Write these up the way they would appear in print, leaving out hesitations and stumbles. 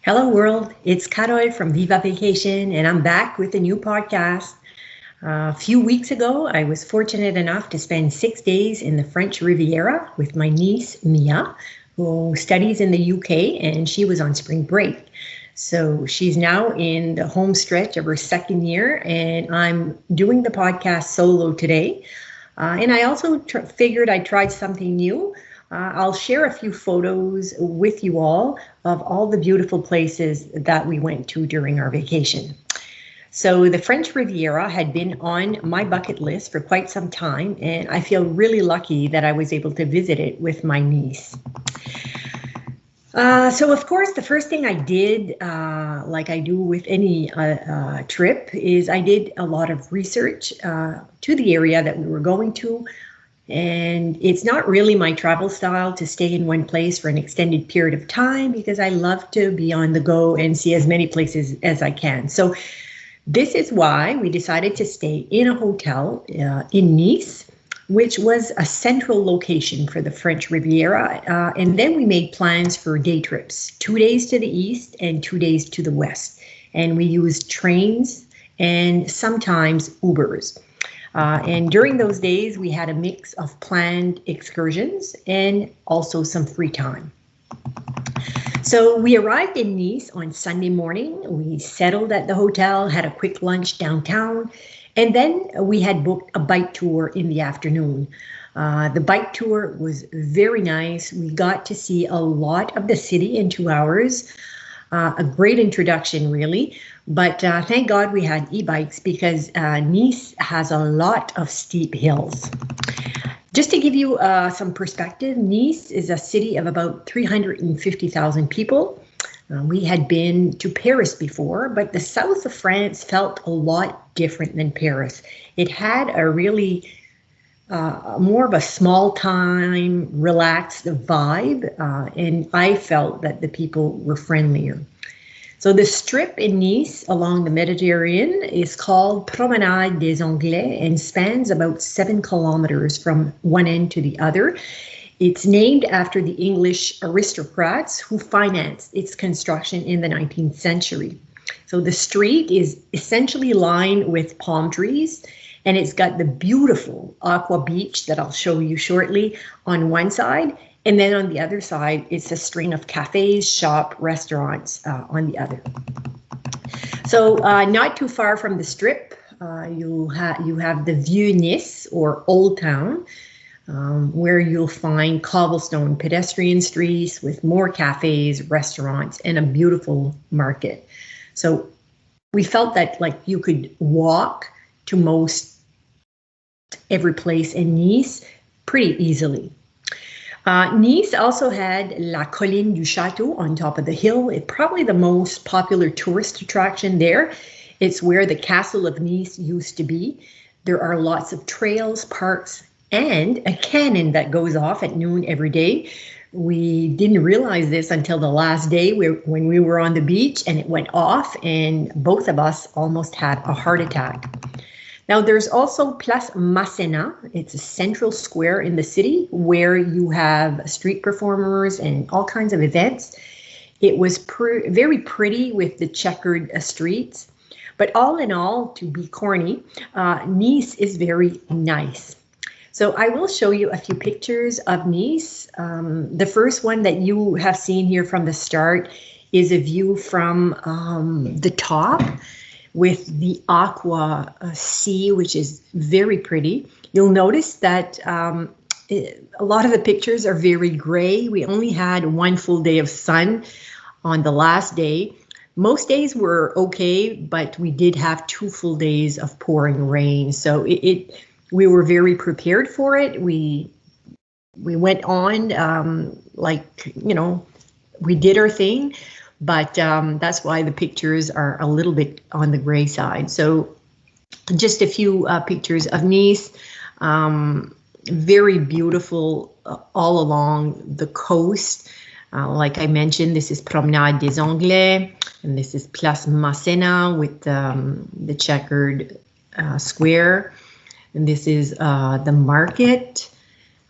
Hello world, it's Carole from Viva Vacation and I'm back with a new podcast. A few weeks ago, I was fortunate enough to spend 6 days in the French Riviera with my niece Mia, who studies in the UK, and she was on spring break. So she's now in the home stretch of her second year and I'm doing the podcast solo today. And I also figured I'd try something new. I'll share a few photos with you all of the beautiful places that we went to during our vacation. So the French Riviera had been on my bucket list for quite some time, and I feel really lucky that I was able to visit it with my niece. So of course, the first thing I did, like I do with any trip, is I did a lot of research to the area that we were going to. And it's not really my travel style to stay in one place for an extended period of time because I love to be on the go and see as many places as I can. So this is why we decided to stay in a hotel in Nice, which was a central location for the French Riviera. And then we made plans for day trips, 2 days to the east and 2 days to the west. And we used trains and sometimes Ubers. And during those days, we had a mix of planned excursions and also some free time. So we arrived in Nice on Sunday morning. We settled at the hotel, had a quick lunch downtown, and then we had booked a bike tour in the afternoon. The bike tour was very nice. We got to see a lot of the city in 2 hours. A great introduction, really. But thank God we had e-bikes because Nice has a lot of steep hills. Just to give you some perspective, Nice is a city of about 350,000 people. We had been to Paris before, but the south of France felt a lot different than Paris. It had a really more of a small time, relaxed vibe, and I felt that the people were friendlier. So the strip in Nice along the Mediterranean is called Promenade des Anglais and spans about 7 kilometers from one end to the other. It's named after the English aristocrats who financed its construction in the 19th century. So the street is essentially lined with palm trees, and it's got the beautiful Aqua Beach that I'll show you shortly on one side. And then on the other side, it's a string of cafes, shop, restaurants on the other. So not too far from the strip, you have the Vieux Nice or Old Town, where you'll find cobblestone pedestrian streets with more cafes, restaurants, and a beautiful market. So we felt that like you could walk to most every place in Nice pretty easily. Nice also had La Colline du Château on top of the hill. It's probably the most popular tourist attraction there. It's where the castle of Nice used to be. There are lots of trails, parks, and a cannon that goes off at noon every day. We didn't realize this until the last day when we were on the beach and it went off and both of us almost had a heart attack. Now, there's also Place Masséna. It's a central square in the city where you have street performers and all kinds of events. It was very pretty with the checkered streets. But all in all, to be corny, Nice is very nice. So I will show you a few pictures of Nice. The first one that you have seen here from the start is a view from the top, with the aqua sea, which is very pretty. You'll notice that a lot of the pictures are very gray. We only had one full day of sun on the last day. Most days were okay, but we did have 2 full days of pouring rain. So we were very prepared for it. We went on we did our thing. But that's why the pictures are a little bit on the gray side. So just a few pictures of Nice. Very beautiful all along the coast. Like I mentioned, this is Promenade des Anglais, and this is Place Masséna with the checkered square. And this is the market.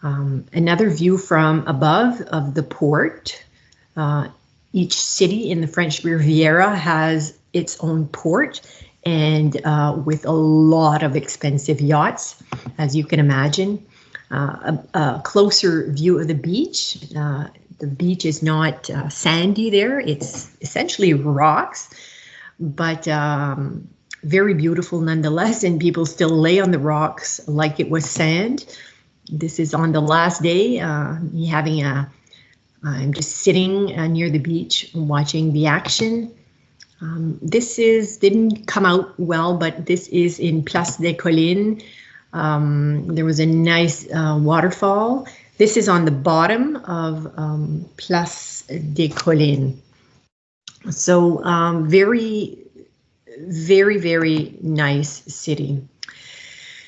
Another view from above of the port. Each city in the French Riviera has its own port, and with a lot of expensive yachts, as you can imagine. A closer view of the beach. The beach is not sandy there. It's essentially rocks, but very beautiful nonetheless, and people still lay on the rocks like it was sand. This is on the last day, me having I'm just sitting near the beach watching the action. Didn't come out well, but this is in Place des Collines. There was a nice waterfall. This is on the bottom of Place des Collines. So very, very, very nice city.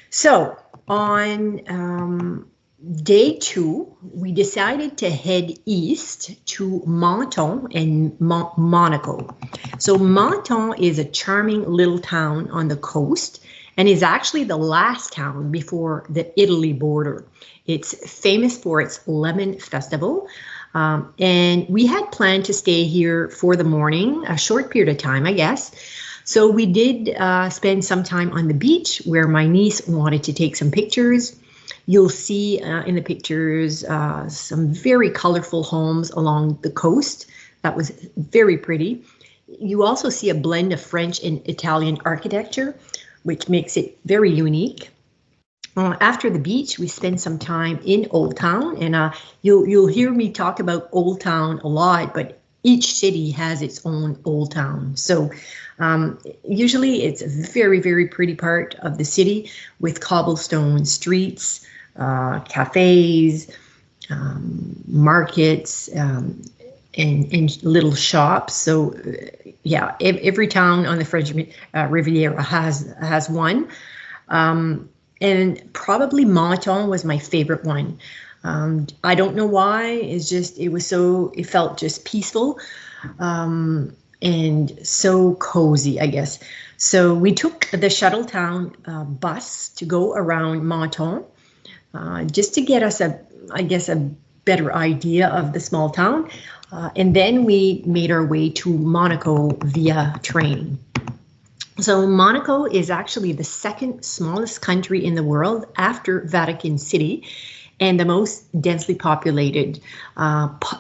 So on day 2, we decided to head east to Menton and Monaco. So Menton is a charming little town on the coast and is actually the last town before the Italy border. It's famous for its lemon festival. And we had planned to stay here for the morning, a short period of time, I guess. So we did spend some time on the beach where my niece wanted to take some pictures. You'll see in the pictures some very colorful homes along the coast. That was very pretty. You also see a blend of French and Italian architecture, which makes it very unique. After the beach, we spent some time in Old Town, and you'll hear me talk about Old Town a lot, but each city has its own Old Town. So usually it's a very, very pretty part of the city with cobblestone streets, cafes, markets, and little shops. So yeah, every town on the French Riviera has one. And probably Menton was my favorite one. I don't know why. It felt just peaceful and so cozy, I guess. So we took the Shuttletown bus to go around Menton just to get us a better idea of the small town. And then we made our way to Monaco via train. So Monaco is actually the second smallest country in the world after Vatican City and the most densely populated.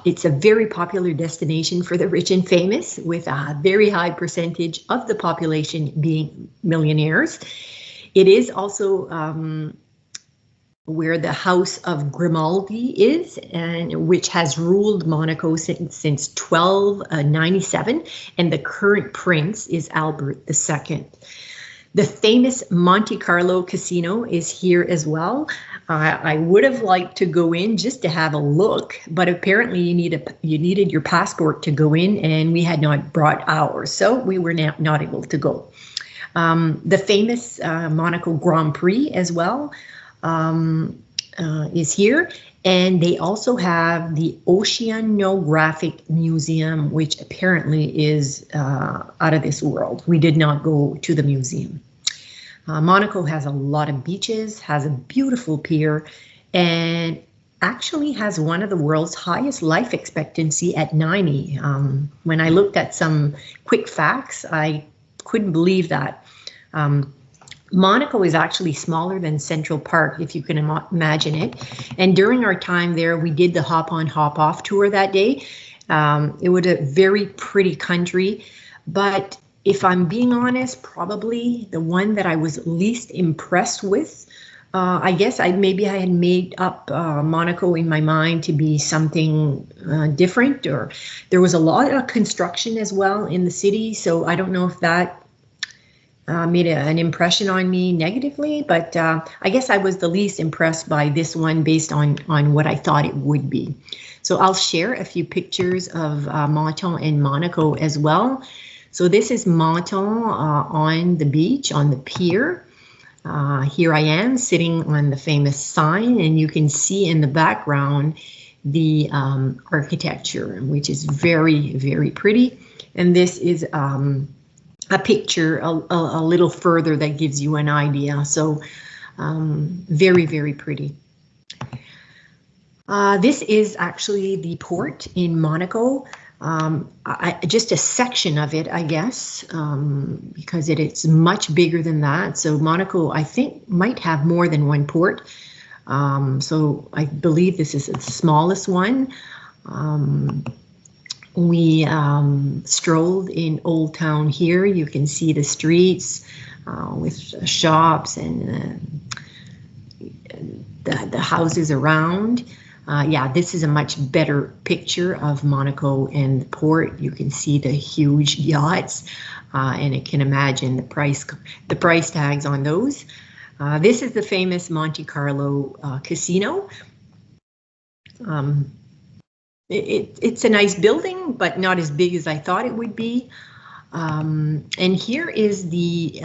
It's a very popular destination for the rich and famous, with a very high percentage of the population being millionaires. It is also where the House of Grimaldi is, and which has ruled Monaco since 1297, and the current prince is Albert II. The famous Monte Carlo casino is here as well. I would have liked to go in just to have a look, but apparently you needed your passport to go in, and we had not brought ours, so we were not able to go. The famous Monaco Grand Prix as well is here, and they also have the Oceanographic Museum, which apparently is out of this world. We did not go to the museum. Monaco has a lot of beaches, has a beautiful pier, and actually has one of the world's highest life expectancy at 90. When I looked at some quick facts, I couldn't believe that. Monaco is actually smaller than Central Park, if you can imagine it. And during our time there, we did the hop on, hop off tour that day. It was a very pretty country, but if I'm being honest, probably the one that I was least impressed with. I guess I had made up Monaco in my mind to be something different, or there was a lot of construction as well in the city. So I don't know if that made an impression on me negatively, but I guess I was the least impressed by this one based on what I thought it would be. So I'll share a few pictures of Menton and Monaco as well. So this is Menton on the beach, on the pier. Here I am sitting on the famous sign, and you can see in the background the architecture, which is very, very pretty. And this is a picture a little further that gives you an idea. So very, very pretty. This is actually the port in Monaco. just a section of it, I guess, because it's much bigger than that. So Monaco, I think, might have more than one port. So I believe this is the smallest one. We strolled in Old Town here. You can see the streets with shops and the houses around. Yeah, this is a much better picture of Monaco and the port. You can see the huge yachts, and you can imagine the price tags on those. This is the famous Monte Carlo casino. It's a nice building, but not as big as I thought it would be. And here is the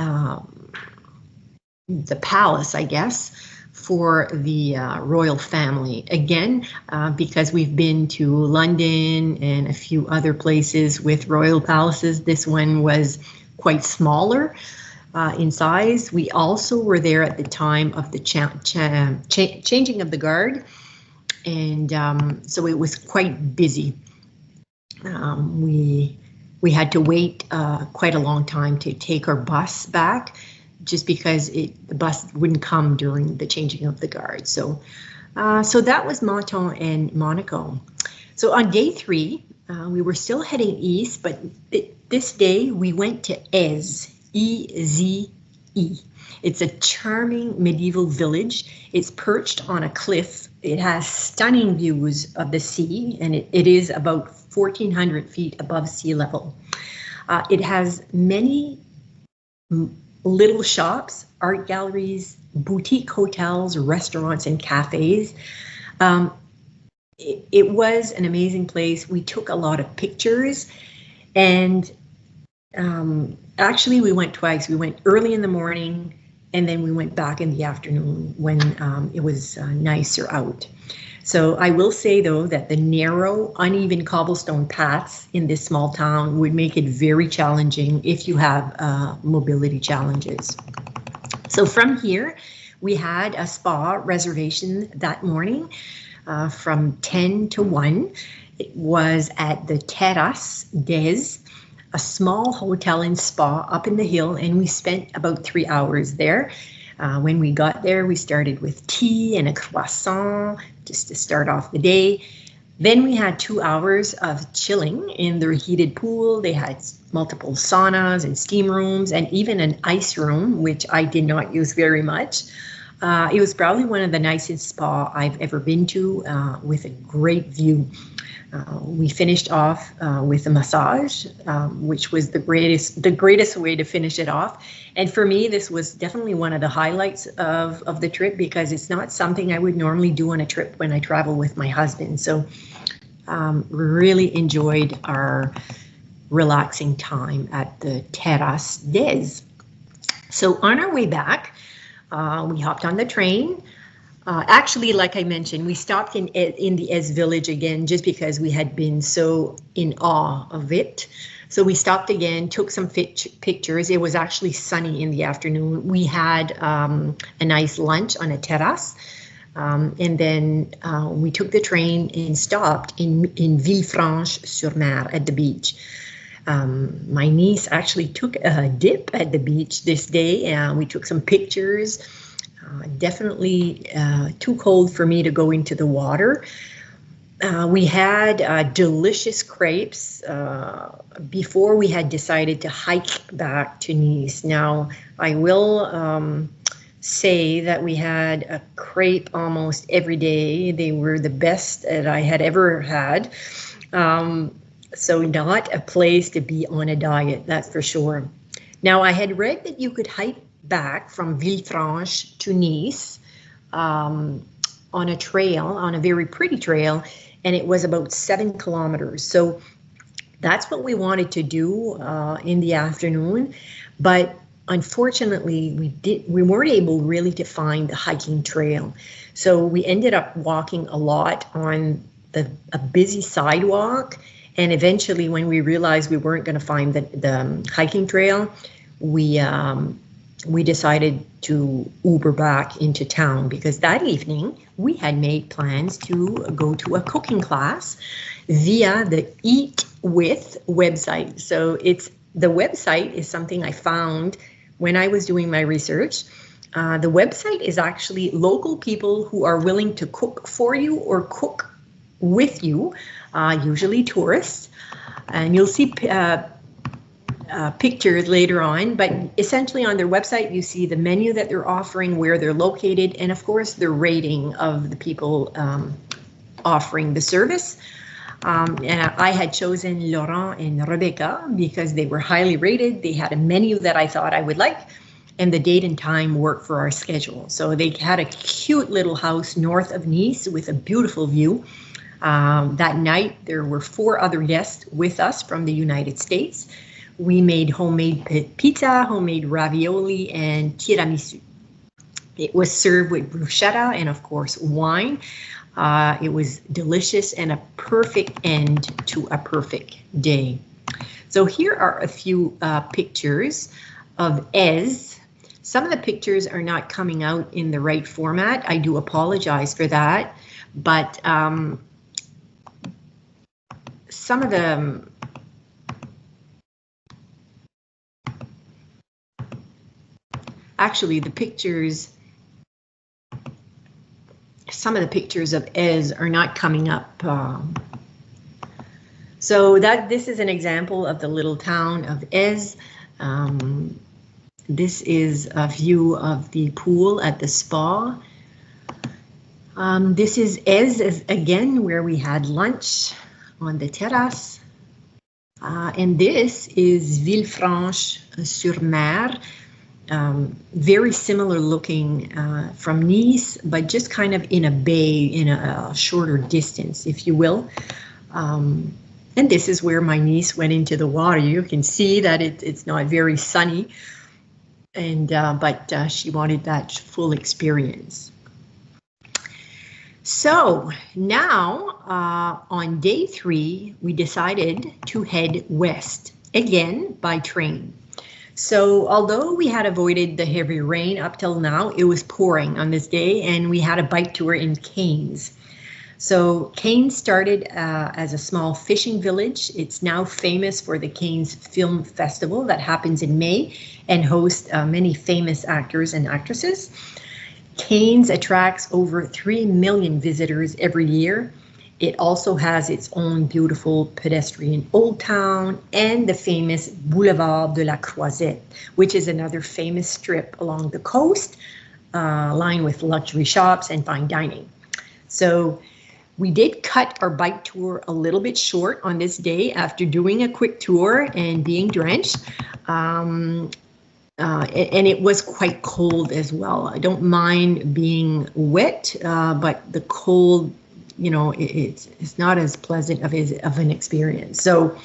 palace, I guess, for the royal family. Again, because we've been to London and a few other places with royal palaces, this one was quite smaller in size. We also were there at the time of the changing of the guard, and so it was quite busy. We had to wait quite a long time to take our bus back, just because the bus wouldn't come during the changing of the guard. So that was Menton and Monaco. So on day 3, we were still heading east, but this day we went to Ez, E-Z-E. It's a charming medieval village. It's perched on a cliff. It has stunning views of the sea, and it is about 1,400 feet above sea level. It has many little shops, art galleries, boutique hotels, restaurants, and cafes. It was an amazing place. We took a lot of pictures, and actually we went twice. We went early in the morning, and then we went back in the afternoon when it was nicer out. So I will say, though, that the narrow, uneven cobblestone paths in this small town would make it very challenging if you have mobility challenges. So from here, we had a spa reservation that morning from 10 to 1. It was at the Terrasse des, a small hotel and spa up in the hill, and we spent about 3 hours there. When we got there, we started with tea and a croissant just to start off the day. Then we had 2 hours of chilling in their heated pool. They had multiple saunas and steam rooms and even an ice room, which I did not use very much. It was probably one of the nicest spa I've ever been to, with a great view. We finished off with a massage, which was the greatest way to finish it off. And for me, this was definitely one of the highlights of the trip, because it's not something I would normally do on a trip when I travel with my husband. So really enjoyed our relaxing time at the Terrasse des. So on our way back, we hopped on the train. Actually, like I mentioned, we stopped in the Ez village again, just because we had been so in awe of it. So we stopped again, took some pictures. It was actually sunny in the afternoon. We had a nice lunch on a terrace, and then we took the train and stopped in Villefranche-sur-Mer at the beach. My niece actually took a dip at the beach this day, and we took some pictures. Definitely too cold for me to go into the water. We had delicious crepes before we had decided to hike back to Nice. Now, I will say that we had a crepe almost every day. They were the best that I had ever had. So not a place to be on a diet, that's for sure. Now, I had read that you could hike back from Villefranche to Nice on a trail, on a very pretty trail, and it was about 7 kilometers. So that's what we wanted to do in the afternoon, but unfortunately we weren't able really to find the hiking trail. So we ended up walking a lot on a busy sidewalk, and eventually when we realized we weren't going to find the hiking trail, we decided to Uber back into town, because that evening we had made plans to go to a cooking class via the Eat with website. So the website is something I found when I was doing my research. The website is actually local people who are willing to cook for you or cook with you, usually tourists. And you'll see pictures later on, but essentially on their website you see the menu that they're offering, where they're located, and of course the rating of the people offering the service. And I had chosen Laurent and Rebecca because they were highly rated. They had a menu that I thought I would like, and the date and time worked for our schedule. So they had a cute little house north of Nice with a beautiful view. That night there were 4 other guests with us from the United States. We made homemade pizza, homemade ravioli, and tiramisu. It was served with bruschetta and, of course, wine. It was delicious and a perfect end to a perfect day. So here are a few pictures of Ez. Some of the pictures are not coming out in the right format. I do apologize for that, but some of them. Actually, the pictures, some of the pictures of Ez are not coming up. So this is an example of the little town of Ez. This is a view of the pool at the spa. This is Ez again, where we had lunch on the terrace. And this is Villefranche-sur-Mer. Very similar looking from Nice, but just kind of in a bay, in a shorter distance, if you will. And this is where my niece went into the water. You can see that it's not very sunny, and but she wanted that full experience. So now on day 3, we decided to head west, again by train. So although we had avoided the heavy rain up till now, it was pouring on this day, and we had a bike tour in Cairns. So Cairns started as a small fishing village. It's now famous for the Cairns Film Festival that happens in May and hosts many famous actors and actresses. Cairns attracts over 3 million visitors every year. It also has its own beautiful pedestrian Old Town and the famous Boulevard de la Croisette, which is another famous strip along the coast, lined with luxury shops and fine dining. So we did cut our bike tour a little bit short on this day after doing a quick tour and being drenched. And it was quite cold as well. I don't mind being wet, but the cold, you know, it's not as pleasant of an experience. So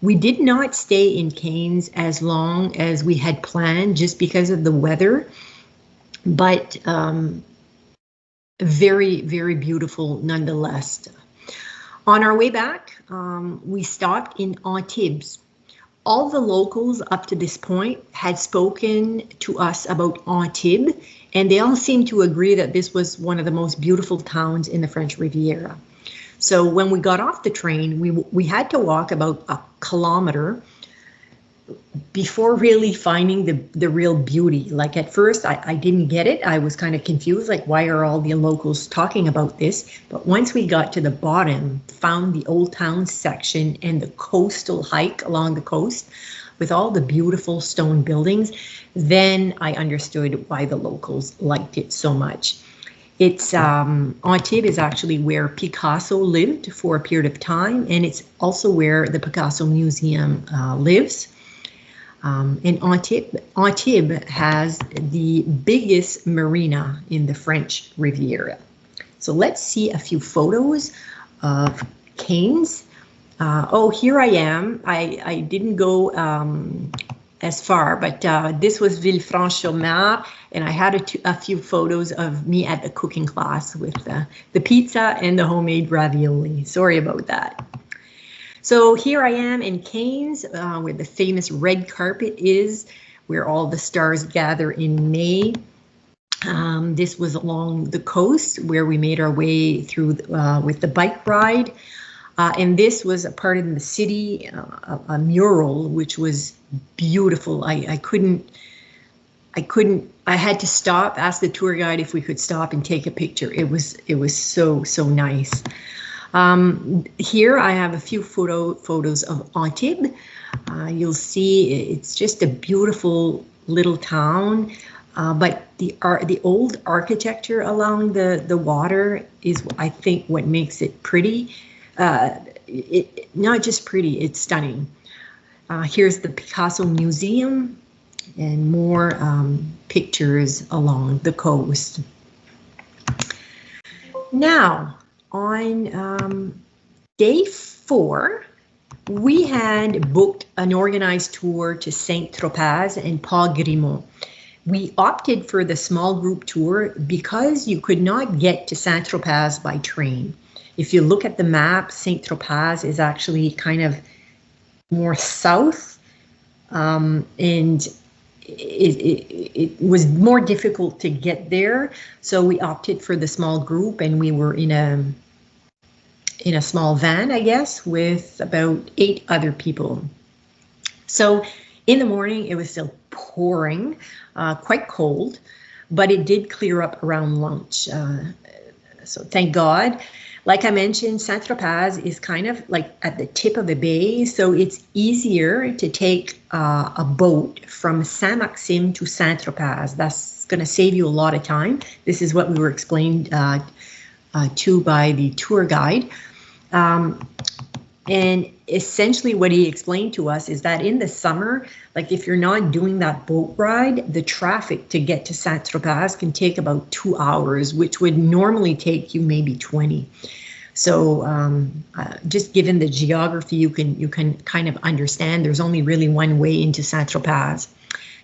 we did not stay in Cairns as long as we had planned just because of the weather, but very, very beautiful nonetheless. On our way back, we stopped in Antibes. All the locals up to this point had spoken to us about Antibes, and they all seemed to agree that this was one of the most beautiful towns in the French Riviera. So when we got off the train, we had to walk about a kilometer before really finding the real beauty. Like at first, I didn't get it. I was kind of confused, like why are all the locals talking about this? But once we got to the bottom, found the Old Town section and the coastal hike along the coast with all the beautiful stone buildings, then I understood why the locals liked it so much. It's Antibes is actually where Picasso lived for a period of time, and it's also where the Picasso Museum lives. And Antibes has the biggest marina in the French Riviera. So let's see a few photos of Cairns. Oh, here I am. I didn't go as far, but this was Villefranche-sur-Mer, and I had a few photos of me at the cooking class with the pizza and the homemade ravioli. Sorry about that. So here I am in Cairns, where the famous red carpet is, where all the stars gather in May. This was along the coast where we made our way through with the bike ride. And this was a part in the city, a mural, which was beautiful. I had to stop, ask the tour guide if we could stop and take a picture. It was so nice. Here I have a few photos of Antibes. You'll see it's just a beautiful little town, but the old architecture along the water is, I think, what makes it pretty. Not just pretty, it's stunning. Here's the Picasso Museum and more pictures along the coast. Now, on day 4, we had booked an organized tour to Saint-Tropez and Port-Grimaud. We opted for the small group tour because you could not get to Saint-Tropez by train. If you look at the map, Saint-Tropez is actually kind of more south, and it was more difficult to get there. So we opted for the small group, and we were in a small van, I guess, with about 8 other people. So in the morning, it was still pouring, quite cold, but it did clear up around lunch. So thank God. Like I mentioned, Saint-Tropez is kind of like at the tip of the bay, so it's easier to take a boat from Saint-Maxime to Saint-Tropez. That's going to save you a lot of time. This is what we were explained to by the tour guide. And essentially what he explained to us is that in the summer, like if you're not doing that boat ride, the traffic to get to Saint-Tropez can take about 2 hours, which would normally take you maybe 20. So just given the geography, you can kind of understand there's only really one way into Saint-Tropez.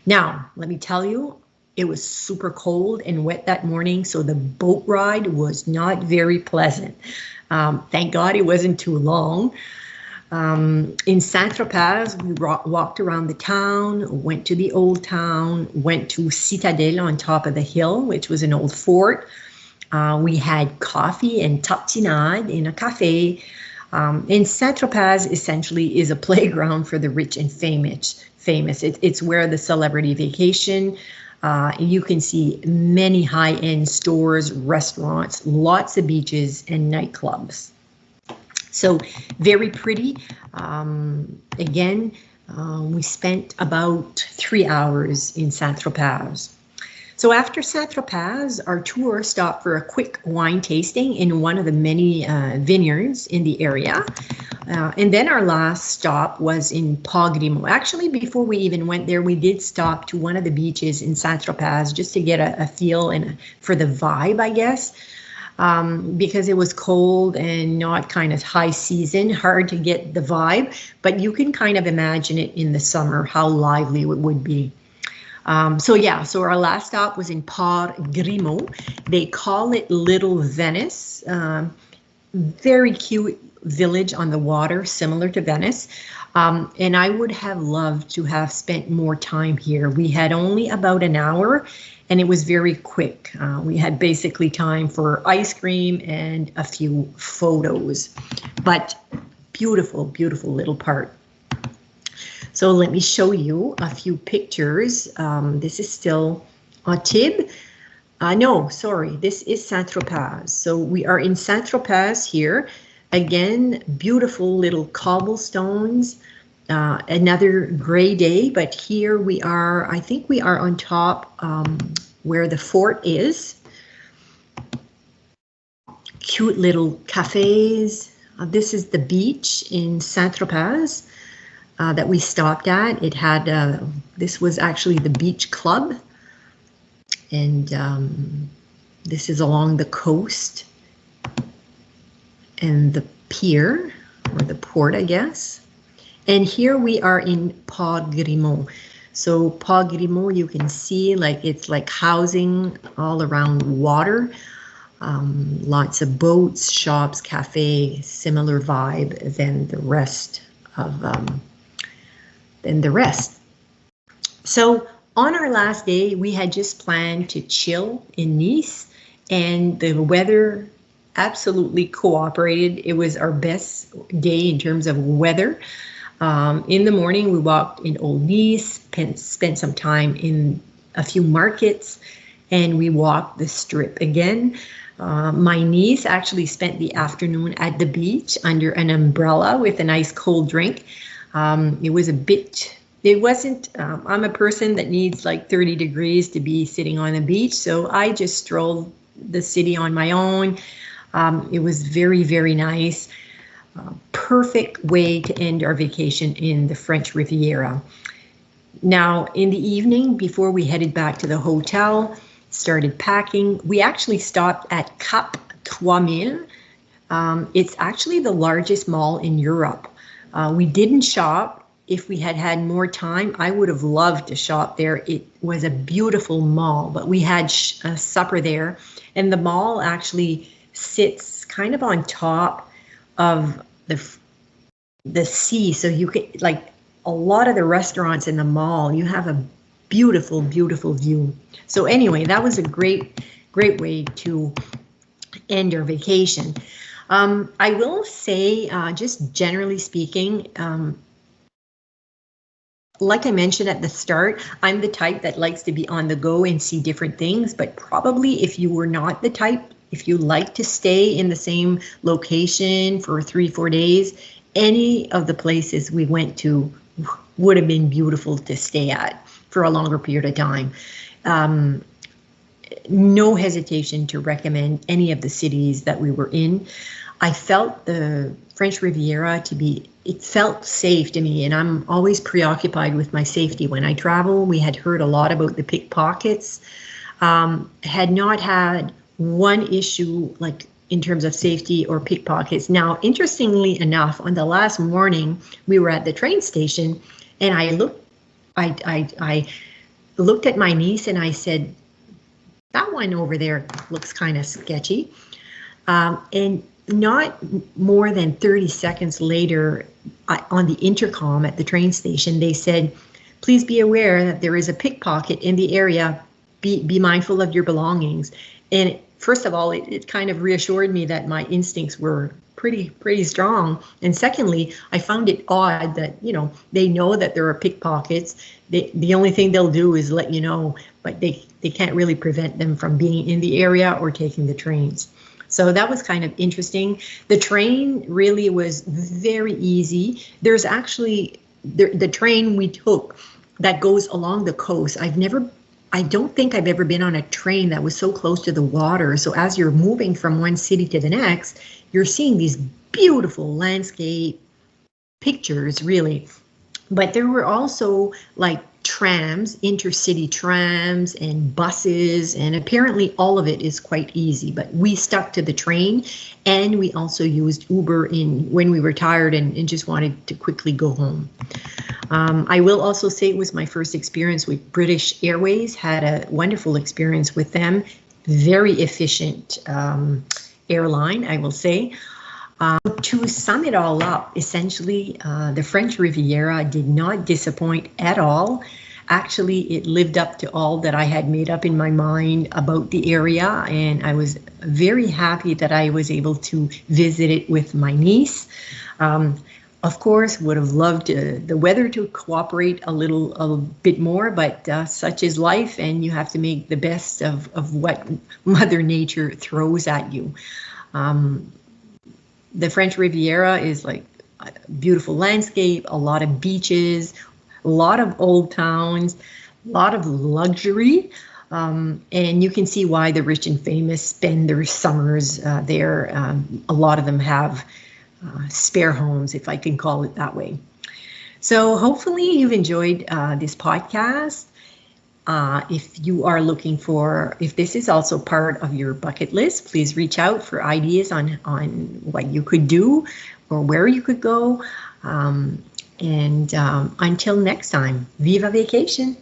Now, let me tell you, it was super cold and wet that morning, so the boat ride was not very pleasant. Thank God it wasn't too long. In Saint-Tropez, we walked around the town, went to the old town, went to Citadelle on top of the hill, which was an old fort. We had coffee and tartinade in a cafe. And Saint-Tropez essentially is a playground for the rich and famous. It's where the celebrity vacation. You can see many high-end stores, restaurants, lots of beaches, and nightclubs. So very pretty. Again, we spent about 3 hours in Saint-Tropez. So after Saint-Tropez, our tour stopped for a quick wine tasting in one of the many vineyards in the area. And then our last stop was in Port-Grimaud. Actually, before we even went there, we did stop to one of the beaches in Saint-Tropez just to get a feel and for the vibe, I guess, because it was cold and not kind of high season, hard to get the vibe. But you can kind of imagine it in the summer, how lively it would be. So our last stop was in Port-Grimaud. They call it Little Venice. Very cute village on the water, similar to Venice. And I would have loved to have spent more time here. We had only about an hour, and it was very quick. We had basically time for ice cream and a few photos. But beautiful, beautiful little part. So let me show you a few pictures. This is still Antibes. No, sorry, this is Saint-Tropez. So we are in Saint-Tropez here. Again, beautiful little cobblestones. Another gray day, but here we are, I think we are on top where the fort is. Cute little cafes. This is the beach in Saint-Tropez. That we stopped at. It had, this was actually the beach club. And this is along the coast. And the pier, or the port, I guess. And here we are in Port-Grimaud. So Port-Grimaud, you can see like it's like housing all around water. Lots of boats, shops, cafe, similar vibe than the rest of So on our last day, we had just planned to chill in Nice, and the weather absolutely cooperated. It was our best day in terms of weather. In the morning, we walked in Old Nice, spent some time in a few markets, and we walked the strip again. My niece actually spent the afternoon at the beach under an umbrella with a nice cold drink. It wasn't, I'm a person that needs like 30 degrees to be sitting on the beach, so I just strolled the city on my own. It was very, very nice. Perfect way to end our vacation in the French Riviera. Now, in the evening, before we headed back to the hotel, started packing, we actually stopped at Cap 3000. It's actually the largest mall in Europe. We didn't shop. If we had had more time, I would have loved to shop there. It was a beautiful mall, but we had a supper there, and the mall actually sits kind of on top of the sea, so you could, like, a lot of the restaurants in the mall, you have a beautiful, beautiful view. So anyway, that was a great way to end our vacation. I will say, just generally speaking, like I mentioned at the start, I'm the type that likes to be on the go and see different things, but probably if you were not the type, if you like to stay in the same location for 3-4 days, any of the places we went to would have been beautiful to stay at for a longer period of time. No hesitation to recommend any of the cities that we were in. I felt the French Riviera it felt safe to me, and I'm always preoccupied with my safety when I travel. We had heard a lot about the pickpockets, had not had one issue like in terms of safety or pickpockets. Now, interestingly enough, on the last morning, we were at the train station, and I looked at my niece and I said, that one over there looks kind of sketchy. And not more than 30 seconds later, on the intercom at the train station, they said, please be aware that there is a pickpocket in the area. Be mindful of your belongings. And first of all, it kind of reassured me that my instincts were pretty strong. And secondly, I found it odd that, they know that there are pickpockets. The only thing they'll do is let you know, but they can't really prevent them from being in the area or taking the trains. So that was kind of interesting. The train really was very easy. There's actually the train we took that goes along the coast. I don't think I've ever been on a train that was so close to the water. So as you're moving from one city to the next, you're seeing these beautiful landscape pictures, really. But there were also like trams, intercity trams and buses, and apparently all of it is quite easy. But we stuck to the train, and we also used Uber when we were tired and just wanted to quickly go home. I will also say it was my first experience with British Airways. Had a wonderful experience with them. Very efficient airline, I will say. To sum it all up, essentially, the French Riviera did not disappoint at all. Actually, it lived up to all that I had made up in my mind about the area, and I was very happy that I was able to visit it with my niece. Of course, would have loved the weather to cooperate a bit more, but such is life, and you have to make the best of what Mother Nature throws at you. The French Riviera is like a beautiful landscape, a lot of beaches, a lot of old towns, a lot of luxury, and you can see why the rich and famous spend their summers there. A lot of them have spare homes, if I can call it that way. So hopefully you've enjoyed this podcast. If you are looking if this is also part of your bucket list, please reach out for ideas on what you could do or where you could go. And until next time, viva vacation.